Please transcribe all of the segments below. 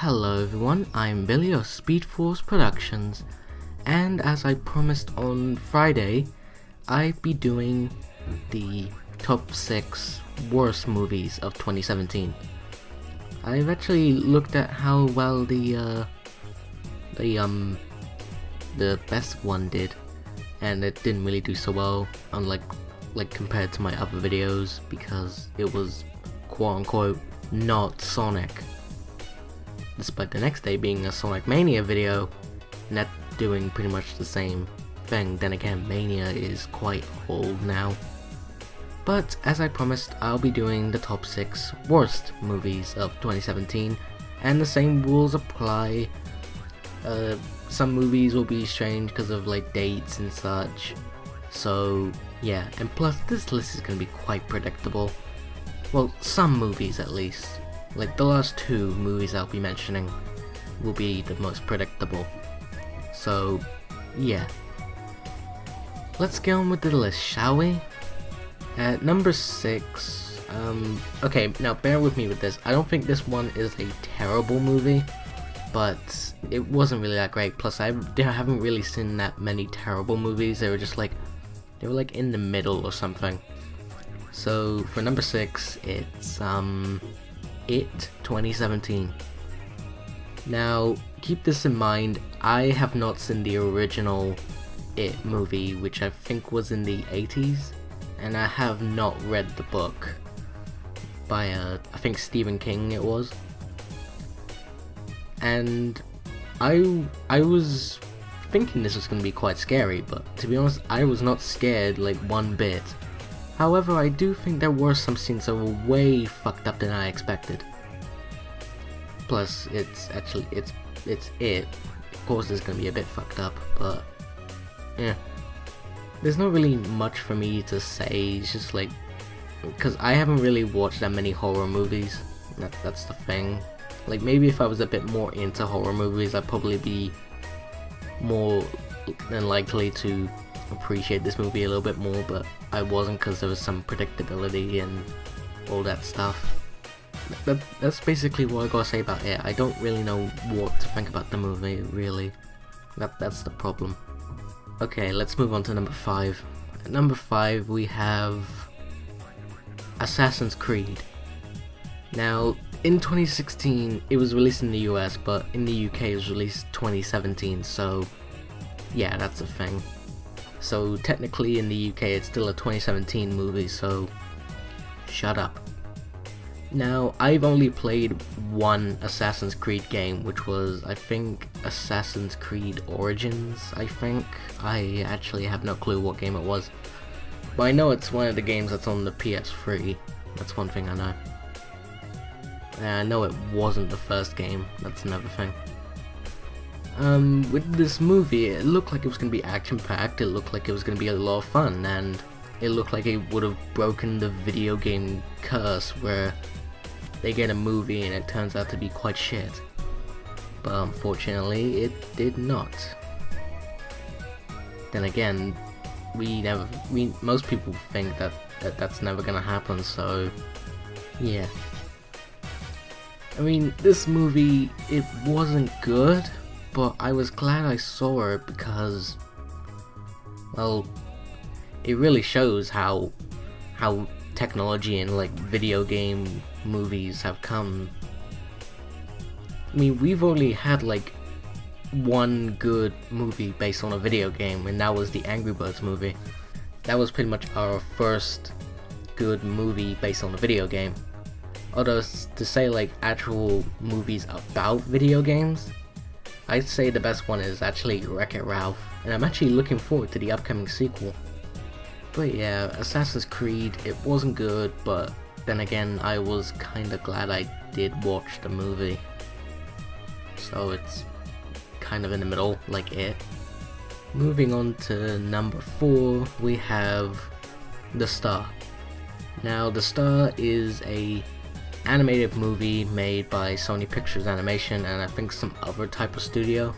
Hello everyone, I'm Billy of Speed Force Productions, and as I promised on Friday, I'd be doing the top 6 worst movies of 2017. I've actually looked at how well the best one did, and it didn't really do so well, unlike compared to my other videos, because it was quote unquote not Sonic. Despite the next day being a Sonic Mania video, and that doing pretty much the same thing. Then again, Mania is quite old now. But as I promised, I'll be doing the top 6 worst movies of 2017, and the same rules apply. Some movies will be strange because of like dates and such, so yeah, and plus this list is going to be quite predictable. Well, some movies at least. Like the last 2 movies I'll be mentioning will be the most predictable. So yeah, let's get on with the list, shall we? At number 6, okay, now bear with me with this. I don't think this one is a terrible movie, but it wasn't really that great. Plus I haven't really seen that many terrible movies. They were like in the middle or something. So for number 6, it's It 2017. Now keep this in mind, I have not seen the original It movie, which I think was in the 80s, and I have not read the book by I think Stephen King it was. And I was thinking this was going to be quite scary, but to be honest, I was not scared like one bit. However, I do think there were some scenes that were way fucked up than I expected. Plus, it's it. Of course, it's gonna be a bit fucked up, but yeah. There's not really much for me to say. It's just like, because I haven't really watched that many horror movies. That's the thing. Like maybe if I was a bit more into horror movies, I'd probably be more than likely to appreciate this movie a little bit more, but I wasn't, because there was some predictability and all that stuff. That's basically what I gotta say about it. I don't really know what to think about the movie, really. That's the problem. Okay, let's move on to number 5. At number 5 we have Assassin's Creed. Now, in 2016 it was released in the US, but in the UK it was released 2017, so yeah, that's a thing. So technically in the UK it's still a 2017 movie, so shut up. Now, I've only played one Assassin's Creed game, which was, I think, Assassin's Creed Origins, I think. I actually have no clue what game it was. But I know it's one of the games that's on the PS3. That's one thing I know. And I know it wasn't the first game, that's another thing. With this movie, it looked like it was going to be action-packed, it looked like it was going to be a lot of fun, and it looked like it would have broken the video game curse where they get a movie and it turns out to be quite shit. But unfortunately, it did not. Then again, most people think that's never gonna happen, so yeah. I mean, this movie, it wasn't good, but I was glad I saw it because, well, it really shows how technology and like video game movies have come. I mean, we've only had like one good movie based on a video game, and that was the Angry Birds movie. That was pretty much our first good movie based on a video game. Although to say like actual movies about video games, I'd say the best one is actually Wreck-It Ralph, and I'm actually looking forward to the upcoming sequel. But yeah, Assassin's Creed, it wasn't good, but then again, I was kinda glad I did watch the movie. So it's kind of in the middle, like it. Moving on to number 4, we have The Star. Now, The Star is a animated movie made by Sony Pictures Animation and I think some other type of studio,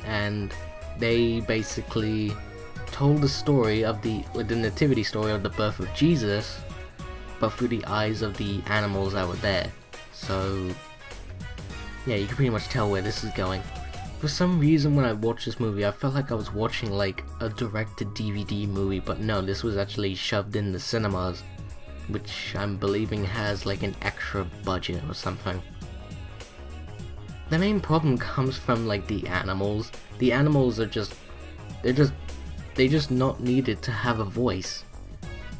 and they basically told the story of the nativity story of the birth of Jesus, but through the eyes of the animals that were there. So yeah, you can pretty much tell where this is going. For some reason when I watched this movie, I felt like I was watching like a direct-to-DVD movie, but no, this was actually shoved in the cinemas, which I'm believing has like an extra budget or something. The main problem comes from like the animals. The animals are they just not needed to have a voice.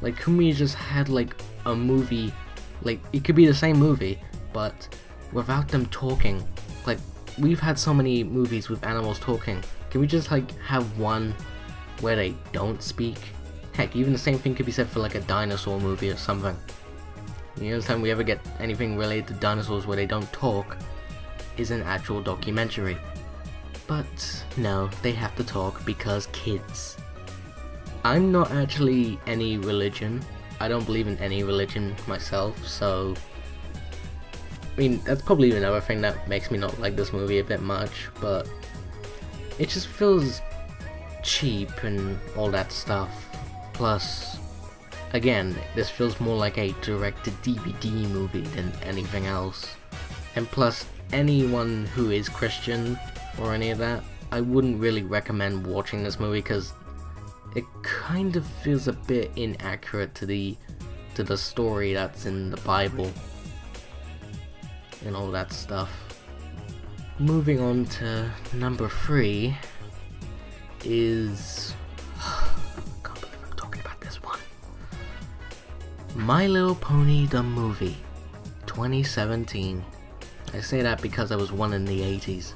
Like Kumi just had like a movie, like it could be the same movie, but without them talking. Like we've had so many movies with animals talking. Can we just like have one where they don't speak? Heck, even the same thing could be said for like a dinosaur movie or something. The only time we ever get anything related to dinosaurs where they don't talk is an actual documentary. But no, they have to talk because kids. I'm not actually any religion. I don't believe in any religion myself, so I mean, that's probably another thing that makes me not like this movie a bit much, but it just feels cheap and all that stuff. Plus, again, this feels more like a direct-to-DVD movie than anything else. And plus, anyone who is Christian or any of that, I wouldn't really recommend watching this movie because it kind of feels a bit inaccurate to the story that's in the Bible and all that stuff. Moving on to number 3 is I can't believe I'm talking about this one. My Little Pony the movie, 2017. I say that because I was one in the 80s.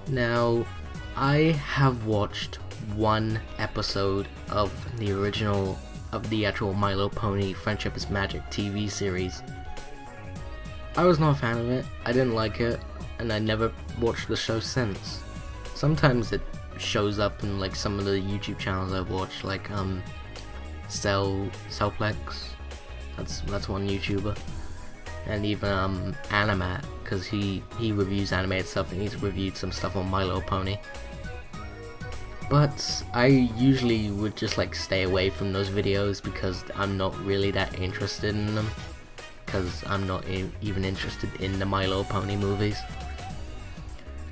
Now, I have watched one episode of the actual My Little Pony Friendship is Magic TV series. I was not a fan of it, I didn't like it, and I never watched the show since. Sometimes it shows up in like some of the YouTube channels I've watched, like Cellplex, that's one YouTuber, and even Animat, because he reviews animated stuff and he's reviewed some stuff on My Little Pony. But I usually would just like stay away from those videos because I'm not really that interested in them, because I'm not even interested in the My Little Pony movies.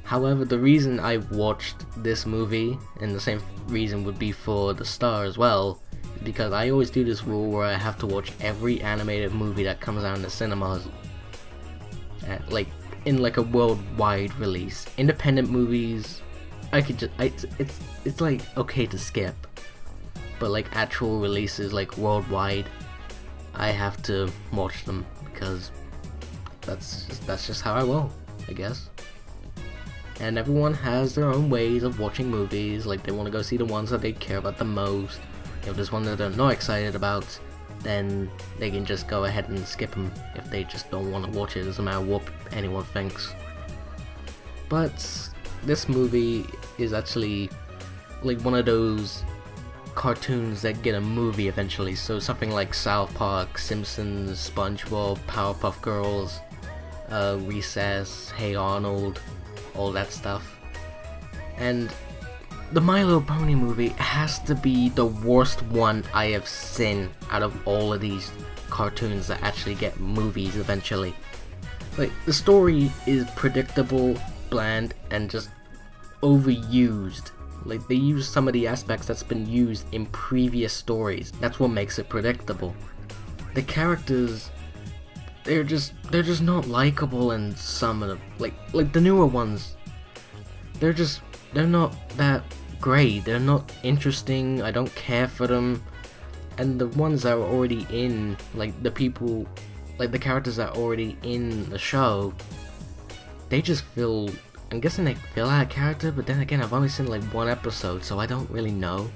However, the reason I watched this movie, and the same reason would be for The Star as well, is because I always do this rule where I have to watch every animated movie that comes out in the cinemas, like in like a worldwide release. Independent movies, I could just it's like okay to skip, but like actual releases like worldwide, I have to watch them because that's just how I roll, I guess. And everyone has their own ways of watching movies. Like they want to go see the ones that they care about the most. If there's one that they're not excited about, then they can just go ahead and skip them if they just don't want to watch it. It doesn't matter what anyone thinks. But this movie is actually like one of those cartoons that get a movie eventually. So something like South Park, Simpsons, SpongeBob, Powerpuff Girls, Recess, Hey Arnold, all that stuff. And the My Little Pony movie has to be the worst one I have seen out of all of these cartoons that actually get movies eventually. Like, the story is predictable, bland, and just overused. Like, they use some of the aspects that's been used in previous stories. That's what makes it predictable. The characters, they're just not likable in some of them. Like the newer ones, they're not that great. They're not interesting. I don't care for them. And the ones that are already in, like the people, like the characters that are already in the show, they just feel, I'm guessing they feel out of character, but then again, I've only seen like one episode, so I don't really know.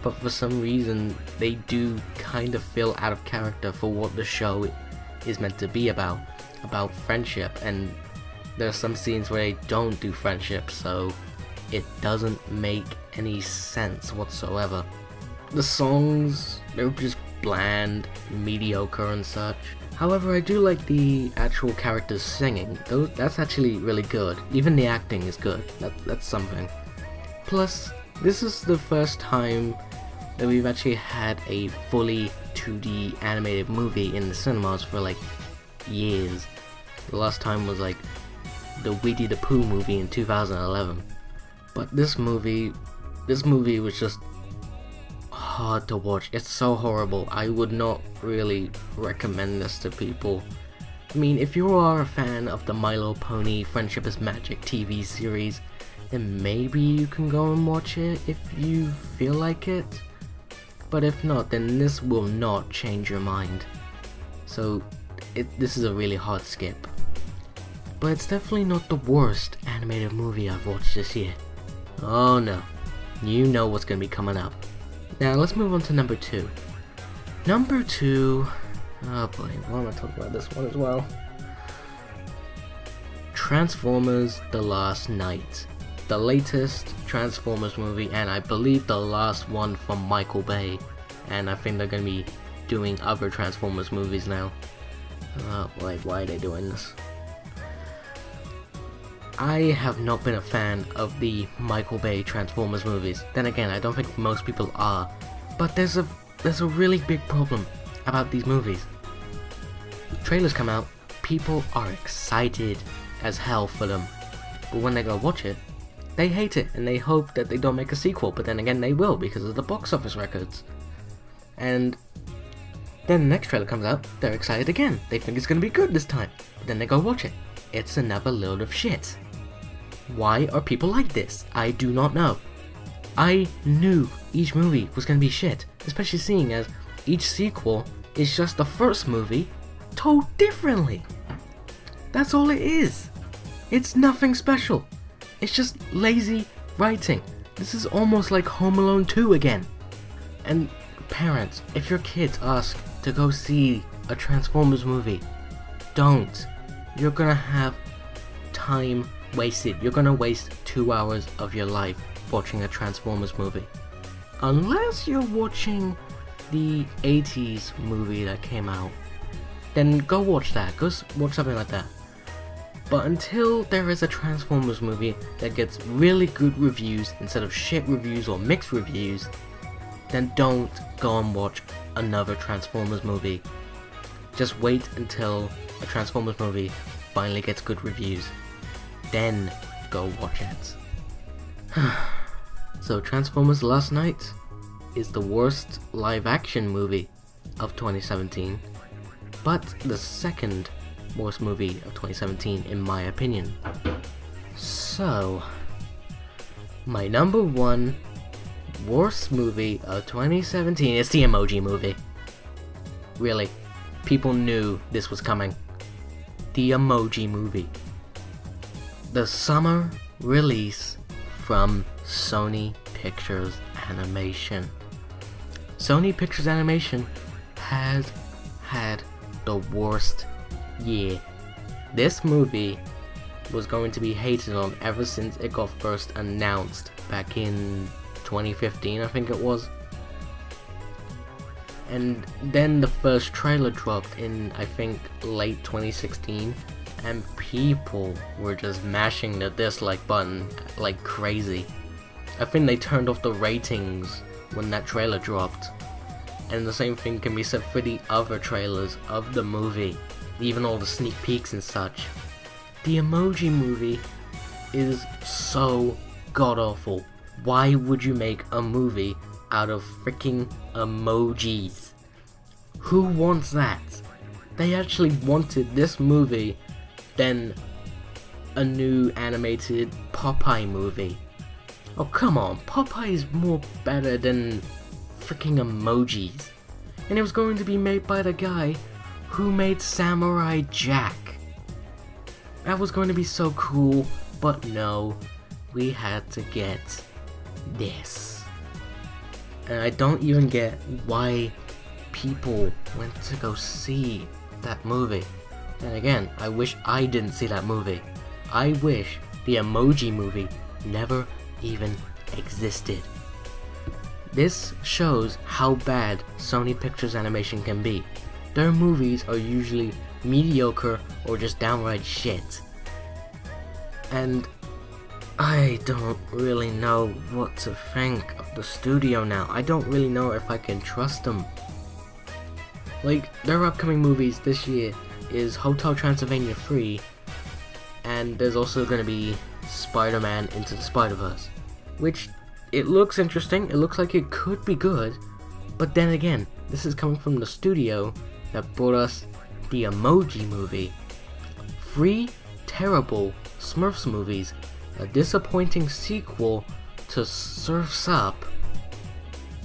But for some reason, they do kind of feel out of character for what the show is meant to be about friendship. And there are some scenes where they don't do friendship, so it doesn't make any sense whatsoever. The songs, they're just bland, mediocre and such. However, I do like the actual characters singing. That's actually really good. Even the acting is good. That's something. Plus, this is the first time that we've actually had a fully 2D animated movie in the cinemas for like years. The last time was like the Winnie the Pooh movie in 2011. But this movie was just hard to watch. It's so horrible. I would not really recommend this to people. I mean, if you are a fan of the My Little Pony Friendship is Magic TV series, then maybe you can go and watch it if you feel like it. But if not, then this will not change your mind. So, this is a really hard skip. But it's definitely not the worst animated movie I've watched this year. Oh no, you know what's gonna be coming up. Now let's move on to number 2. Number 2, oh boy, why am I talking about this one as well? Transformers: The Last Knight. The latest Transformers movie, and I believe the last one from Michael Bay. And I think they're gonna be doing other Transformers movies now. Oh boy, why are they doing this? I have not been a fan of the Michael Bay Transformers movies. Then again, I don't think most people are. But there's a really big problem about these movies. Trailers come out, people are excited as hell for them. But when they go watch it, they hate it and they hope that they don't make a sequel. But then again, they will because of the box office records. And then the next trailer comes out, they're excited again. They think it's gonna be good this time. But then they go watch it. It's another load of shit. Why are people like this? I do not know. I knew each movie was gonna be shit, especially seeing as each sequel is just the first movie told differently. That's all it is. It's nothing special. It's just lazy writing. This is almost like Home Alone 2 again. And parents, if your kids ask to go see a Transformers movie, don't. You're gonna have time wasted. You're gonna waste 2 hours of your life watching a Transformers movie. Unless you're watching the 80s movie that came out, then go watch that. Go watch something like that. But until there is a Transformers movie that gets really good reviews instead of shit reviews or mixed reviews, then don't go and watch another Transformers movie. Just wait until a Transformers movie finally gets good reviews. Then go watch it. So Transformers: Last Knight is the worst live action movie of 2017, but the second worst movie of 2017 in my opinion. So, my number 1 worst movie of 2017 is the Emoji Movie. Really, people knew this was coming. The Emoji Movie. The summer release from Sony Pictures Animation. Sony Pictures Animation has had the worst year. This movie was going to be hated on ever since it got first announced back in 2015, I think it was. And then the first trailer dropped in, I think, late 2016, and people were just mashing the dislike button like crazy. I think they turned off the ratings when that trailer dropped. And the same thing can be said for the other trailers of the movie, even all the sneak peeks and such. The Emoji Movie is so god-awful. Why would you make a movie out of freaking emojis? Who wants that? They actually wanted this movie than a new animated Popeye movie. Oh come on, Popeye is more better than freaking emojis. And it was going to be made by the guy who made Samurai Jack. That was going to be so cool, but no, we had to get this. And I don't even get why people went to go see that movie. And again, I wish I didn't see that movie. I wish the Emoji Movie never even existed. This shows how bad Sony Pictures Animation can be. Their movies are usually mediocre or just downright shit. And I don't really know what to think of the studio now. I don't really know if I can trust them. Like, their upcoming movies this year is Hotel Transylvania 3, and there's also going to be Spider-Man Into the Spider-Verse, which it looks interesting. It looks like it could be good, but then again, this is coming from the studio that brought us the Emoji Movie. 3 terrible Smurfs movies, a disappointing sequel to Surf's Up,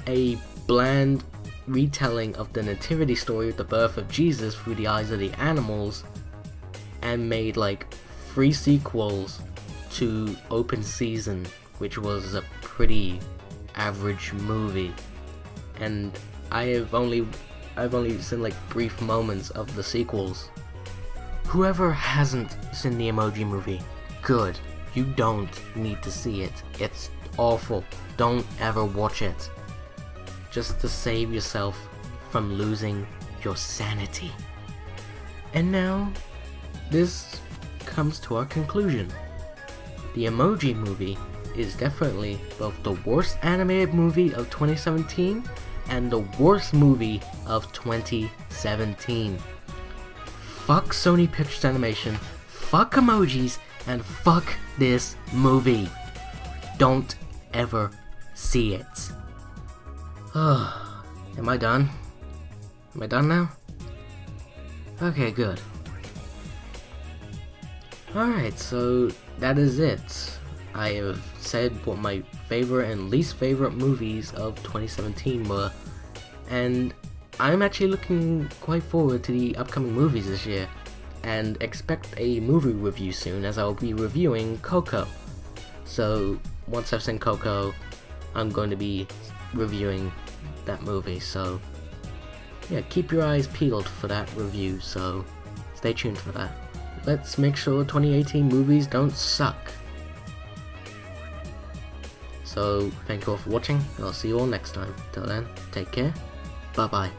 a bland retelling of the nativity story of the birth of Jesus through the eyes of the animals, and made like 3 sequels to Open Season, which was a pretty average movie. And I've only seen like brief moments of the sequels. Whoever hasn't seen the Emoji Movie, good. You don't need to see it. It's awful. Don't ever watch it. Just to save yourself from losing your sanity. And now, this comes to our conclusion. The Emoji Movie is definitely both the worst animated movie of 2017 and the worst movie of 2017. Fuck Sony Pictures Animation, fuck emojis, and fuck this movie. Don't ever see it. Am I done? Am I done now? Okay, good. Alright, so that is it. I have said what my favorite and least favorite movies of 2017 were, and I'm actually looking quite forward to the upcoming movies this year, and expect a movie review soon, as I'll be reviewing Coco. So once I've seen Coco, I'm going to be reviewing that movie, so yeah, keep your eyes peeled for that review, so stay tuned for that. Let's make sure 2018 movies don't suck. So thank you all for watching, and I'll see you all next time. Till then, take care, bye bye.